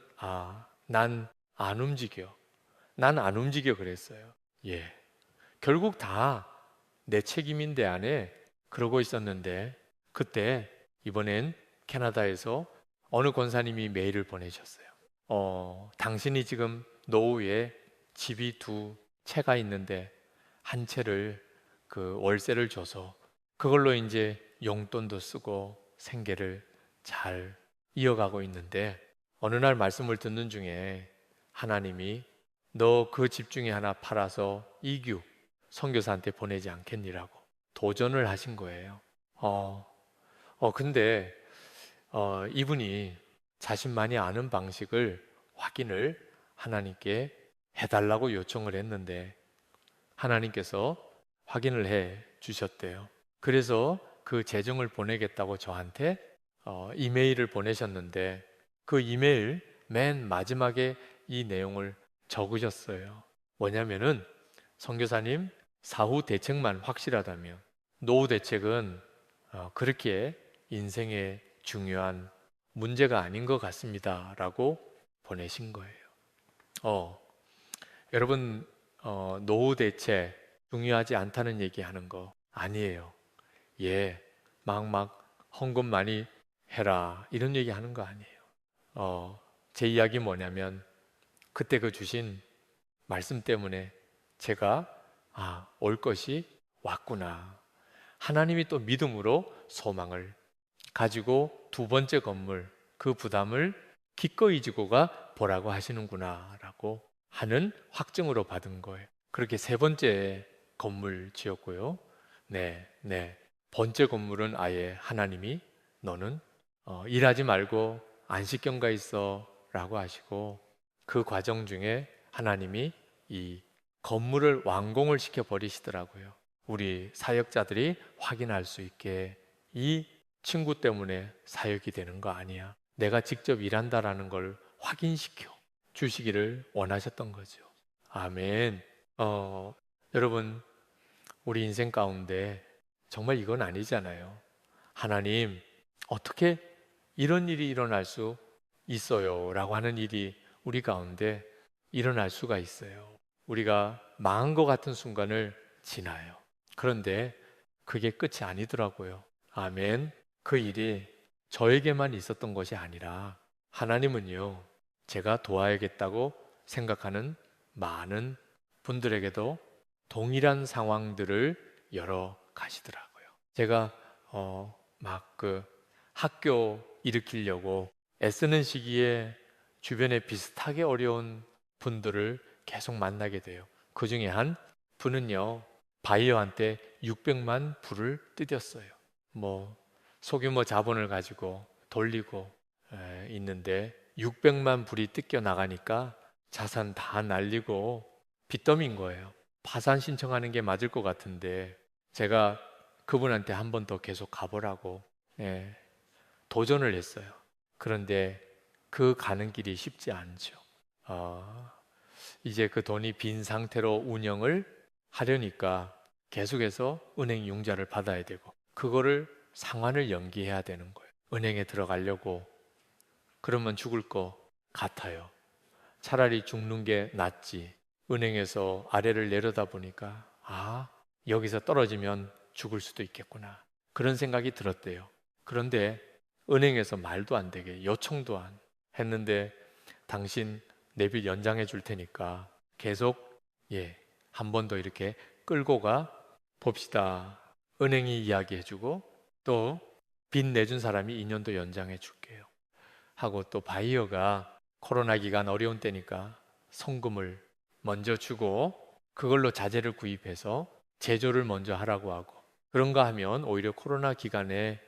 난 안 움직여. 난 안 움직여 그랬어요. 결국 다 내 책임인데 안에 그러고 있었는데 그때 이번엔 캐나다에서 어느 권사님이 메일을 보내셨어요. 당신이 지금 노후에 집이 두 채가 있는데 한 채를 그 월세를 줘서 그걸로 이제 용돈도 쓰고 생계를 잘 이어가고 있는데 어느 날 말씀을 듣는 중에 하나님이 너 그 집 중에 하나 팔아서 이규 선교사한테 보내지 않겠니라고 도전을 하신 거예요. 근데 이분이 자신만이 아는 방식을 확인을 하나님께 해달라고 요청을 했는데 하나님께서 확인을 해 주셨대요. 그래서 그 재정을 보내겠다고 저한테 이메일을 보내셨는데 그 이메일 맨 마지막에 이 내용을 적으셨어요. 뭐냐면은 선교사님 사후 대책만 확실하다면 노후 대책은 그렇게 인생의 중요한 문제가 아닌 것 같습니다. 라고 보내신 거예요. 여러분, 노후 대책 중요하지 않다는 얘기 하는 거 아니에요. 막 헌금 많이 해라. 이런 얘기 하는 거 아니에요. 제 이야기 뭐냐면 그때 그 주신 말씀 때문에 제가 올 것이 왔구나. 하나님이 또 믿음으로 소망을 가지고 두 번째 건물 그 부담을 기꺼이 지고 가 보라고 하시는구나 라고 하는 확증으로 받은 거예요. 그렇게 세 번째 건물 지었고요. 네. 번째 건물은 아예 하나님이 너는 일하지 말고 안식경가 있어 라고 하시고 그 과정 중에 하나님이 이 건물을 완공을 시켜 버리시더라고요. 우리 사역자들이 확인할 수 있게 이 친구 때문에 사역이 되는 거 아니야. 내가 직접 일한다라는 걸 확인시켜 주시기를 원하셨던 거죠. 아멘. 여러분, 우리 인생 가운데 정말 이건 아니잖아요. 하나님, 어떻게 이런 일이 일어날 수 있어요? 라고 하는 일이 우리 가운데 일어날 수가 있어요. 우리가 망한 것 같은 순간을 지나요. 그런데 그게 끝이 아니더라고요. 아멘. 그 일이 저에게만 있었던 것이 아니라 하나님은요, 제가 도와야겠다고 생각하는 많은 분들에게도 동일한 상황들을 열어 가시더라고요. 제가 막 그 학교 일으키려고 애쓰는 시기에 주변에 비슷하게 어려운 분들을 계속 만나게 돼요. 그 중에 한 분은요, 바이어한테 600만 불을 뜯었어요. 뭐 소규모 자본을 가지고 돌리고 있는데 600만 불이 뜯겨 나가니까 자산 다 날리고 빚더미인 거예요. 파산 신청하는 게 맞을 것 같은데 제가 그분한테 한 번 더 계속 가보라고 도전을 했어요. 그런데 그 가는 길이 쉽지 않죠. 이제 그 돈이 빈 상태로 운영을 하려니까 계속해서 은행 융자를 받아야 되고 그거를 상환을 연기해야 되는 거예요. 은행에 들어가려고 그러면 죽을 것 같아요. 차라리 죽는 게 낫지. 은행에서 아래를 내려다 보니까 여기서 떨어지면 죽을 수도 있겠구나. 그런 생각이 들었대요. 그런데 은행에서 말도 안 되게 요청도 안 했는데 당신 내 빚 연장해 줄 테니까 계속 한 번 더 이렇게 끌고 가 봅시다. 은행이 이야기해 주고 또 빚 내준 사람이 2년 더 연장해 줄게요. 하고 또 바이어가 코로나 기간 어려운 때니까 성금을 먼저 주고 그걸로 자재를 구입해서 제조를 먼저 하라고 하고 그런가 하면 오히려 코로나 기간에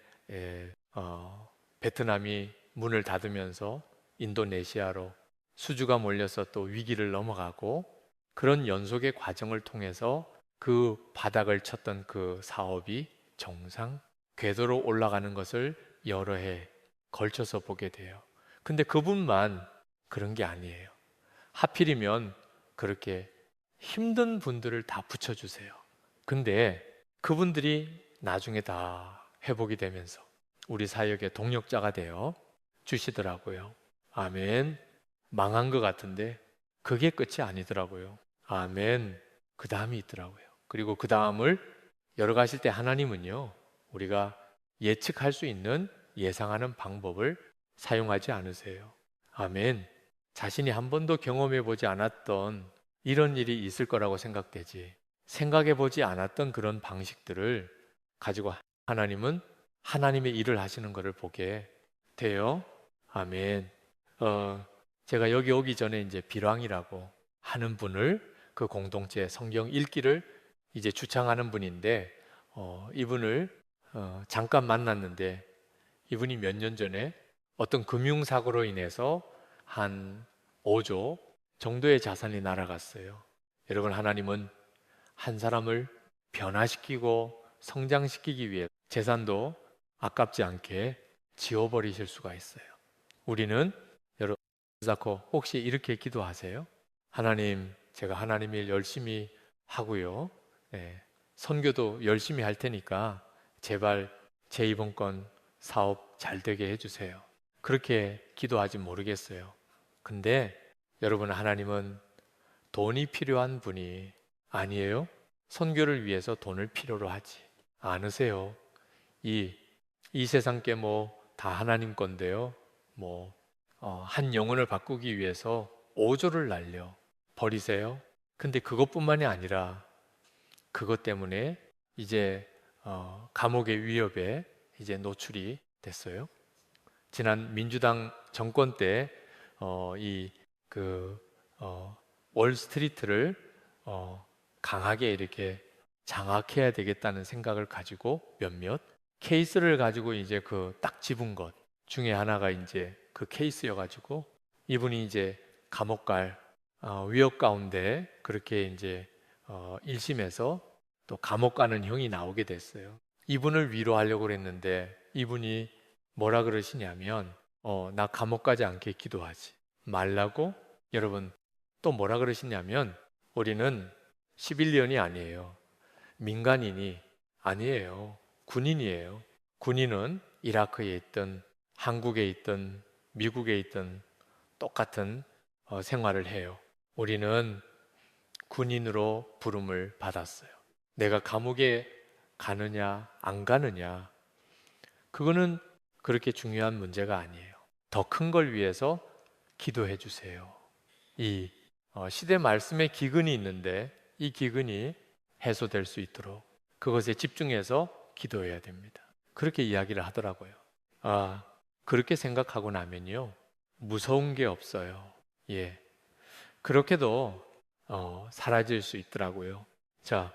베트남이 문을 닫으면서 인도네시아로 수주가 몰려서 또 위기를 넘어가고 그런 연속의 과정을 통해서 그 바닥을 쳤던 그 사업이 정상 궤도로 올라가는 것을 여러 해 걸쳐서 보게 돼요. 근데 그분만 그런 게 아니에요. 하필이면 그렇게 힘든 분들을 다 붙여주세요. 근데 그분들이 나중에 다 회복이 되면서 우리 사역의 동력자가 되어 주시더라고요. 아멘. 망한 것 같은데 그게 끝이 아니더라고요. 아멘. 그 다음이 있더라고요. 그리고 그 다음을 열어가실 때 하나님은요, 우리가 예측할 수 있는 예상하는 방법을 사용하지 않으세요. 아멘. 자신이 한 번도 경험해 보지 않았던 이런 일이 있을 거라고 생각되지. 생각해 보지 않았던 그런 방식들을 가지고 하나님은 하나님의 일을 하시는 것을 보게 돼요. 아멘. 제가 여기 오기 전에 이제 비랑이라고 하는 분을 그 공동체 성경 읽기를 이제 주창하는 분인데 이분을 잠깐 만났는데 이분이 몇 년 전에 어떤 금융사고로 인해서 한 5조 정도의 자산이 날아갔어요. 여러분, 하나님은 한 사람을 변화시키고 성장시키기 위해 재산도 아깝지 않게 지워버리실 수가 있어요. 우리는 여러분, 혹시 이렇게 기도하세요? 하나님, 제가 하나님 일 열심히 하고요. 선교도 열심히 할 테니까 제발 제 이번 건 사업 잘 되게 해주세요. 그렇게 기도하지 모르겠어요. 근데 여러분, 하나님은 돈이 필요한 분이 아니에요. 선교를 위해서 돈을 필요로 하지 않으세요. 이 세상 게 뭐 다 하나님 건데요. 뭐 한 영혼을 바꾸기 위해서 5조를 날려 버리세요. 근데 그것뿐만이 아니라 그것 때문에 이제 감옥의 위협에 이제 노출이 됐어요. 지난 민주당 정권 때 이그 월스트리트를 강하게 이렇게 장악해야 되겠다는 생각을 가지고 몇몇 케이스를 가지고 이제 그 딱 집은 것 중에 하나가 이제 그 케이스여 가지고 이분이 이제 감옥 갈 위협 가운데 그렇게 이제 1심에서 또 감옥 가는 형이 나오게 됐어요. 이분을 위로하려고 그랬는데 이분이 뭐라 그러시냐면 나 감옥 가지 않게 기도하지 말라고. 여러분 또 뭐라 그러시냐면 우리는 시빌리언이 아니에요. 민간인이 아니에요. 군인이에요. 군인은 이라크에 있든 한국에 있든 미국에 있든 똑같은 생활을 해요. 우리는 군인으로 부름을 받았어요. 내가 감옥에 가느냐 안 가느냐 그거는 그렇게 중요한 문제가 아니에요. 더 큰 걸 위해서 기도해 주세요. 이 시대 말씀에 기근이 있는데 이 기근이 해소될 수 있도록 그것에 집중해서 기도해야 됩니다. 그렇게 이야기를 하더라고요. 그렇게 생각하고 나면요 무서운 게 없어요. 예, 그렇게도 사라질 수 있더라고요. 자,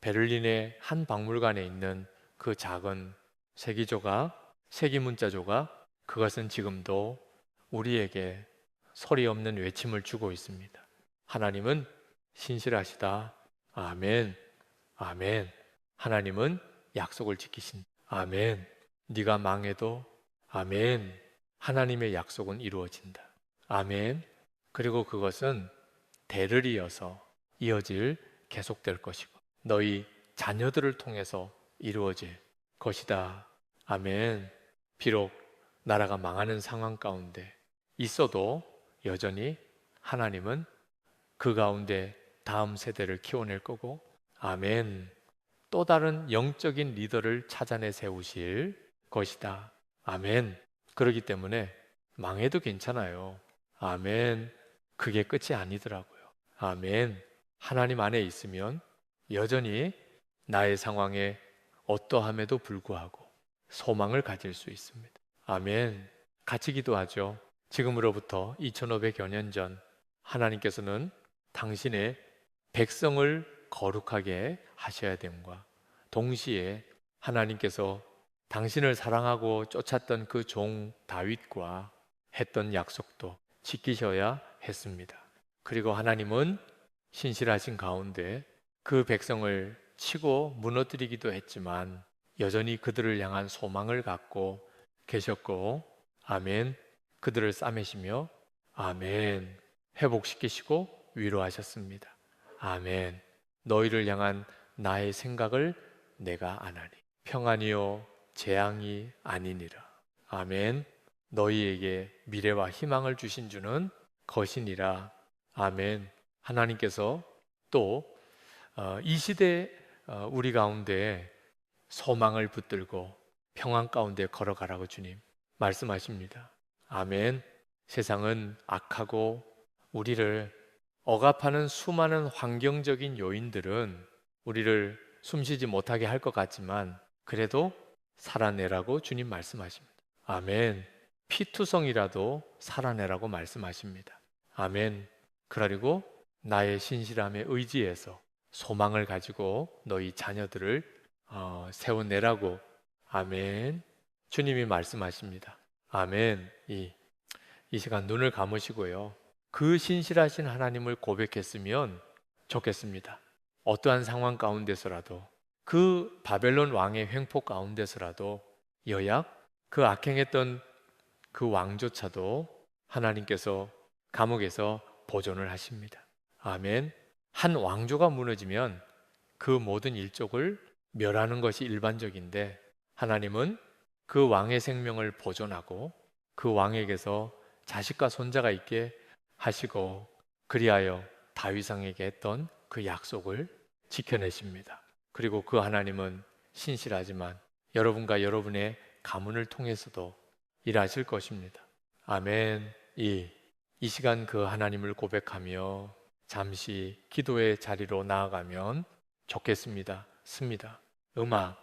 베를린의 한 박물관에 있는 그 작은 세기문자조가 그것은 지금도 우리에게 소리 없는 외침을 주고 있습니다. 하나님은 신실하시다. 아멘. 아멘. 하나님은 약속을 지키신. 아멘. 네가 망해도 아멘. 하나님의 약속은 이루어진다. 아멘. 그리고 그것은 대를 이어서 이어질 계속될 것이고 너희 자녀들을 통해서 이루어질 것이다. 아멘. 비록 나라가 망하는 상황 가운데 있어도 여전히 하나님은 그 가운데 다음 세대를 키워낼 거고 아멘. 또 다른 영적인 리더를 찾아내 세우실 것이다. 아멘. 그렇기 때문에 망해도 괜찮아요. 아멘. 그게 끝이 아니더라고요. 아멘. 하나님 안에 있으면 여전히 나의 상황에 어떠함에도 불구하고 소망을 가질 수 있습니다. 아멘. 같이 기도하죠. 지금으로부터 2500여 년 전 하나님께서는 당신의 백성을 거룩하게 하셔야 됨과 동시에 하나님께서 당신을 사랑하고 쫓았던 그 종 다윗과 했던 약속도 지키셔야 했습니다. 그리고 하나님은 신실하신 가운데 그 백성을 치고 무너뜨리기도 했지만 여전히 그들을 향한 소망을 갖고 계셨고 아멘. 그들을 싸매시며 아멘. 회복시키시고 위로하셨습니다. 아멘. 너희를 향한 나의 생각을 내가 아나니 평안이요 재앙이 아니니라. 아멘. 너희에게 미래와 희망을 주신 주는 거신이라. 아멘. 하나님께서 또 이 시대 우리 가운데 소망을 붙들고 평안 가운데 걸어가라고 주님 말씀하십니다. 아멘. 세상은 악하고 우리를 억압하는 수많은 환경적인 요인들은 우리를 숨쉬지 못하게 할 것 같지만 그래도 살아내라고 주님 말씀하십니다. 아멘. 피투성이라도 살아내라고 말씀하십니다. 아멘. 그리고 나의 신실함에 의지해서 소망을 가지고 너희 자녀들을 세워내라고 아멘. 주님이 말씀하십니다. 아멘. 이 시간 눈을 감으시고요. 그 신실하신 하나님을 고백했으면 좋겠습니다. 어떠한 상황 가운데서라도 그 바벨론 왕의 횡포 가운데서라도 여약 그 악행했던 그 왕조차도 하나님께서 감옥에서 보존을 하십니다. 아멘. 한 왕조가 무너지면 그 모든 일족을 멸하는 것이 일반적인데 하나님은 그 왕의 생명을 보존하고 그 왕에게서 자식과 손자가 있게 하시고 그리하여 다윗 왕에게 했던 그 약속을 지켜내십니다. 그리고 그 하나님은 신실하지만 여러분과 여러분의 가문을 통해서도 일하실 것입니다. 아멘. 2. 이 시간 그 하나님을 고백하며 잠시 기도의 자리로 나아가면 좋겠습니다. 습니다. 음악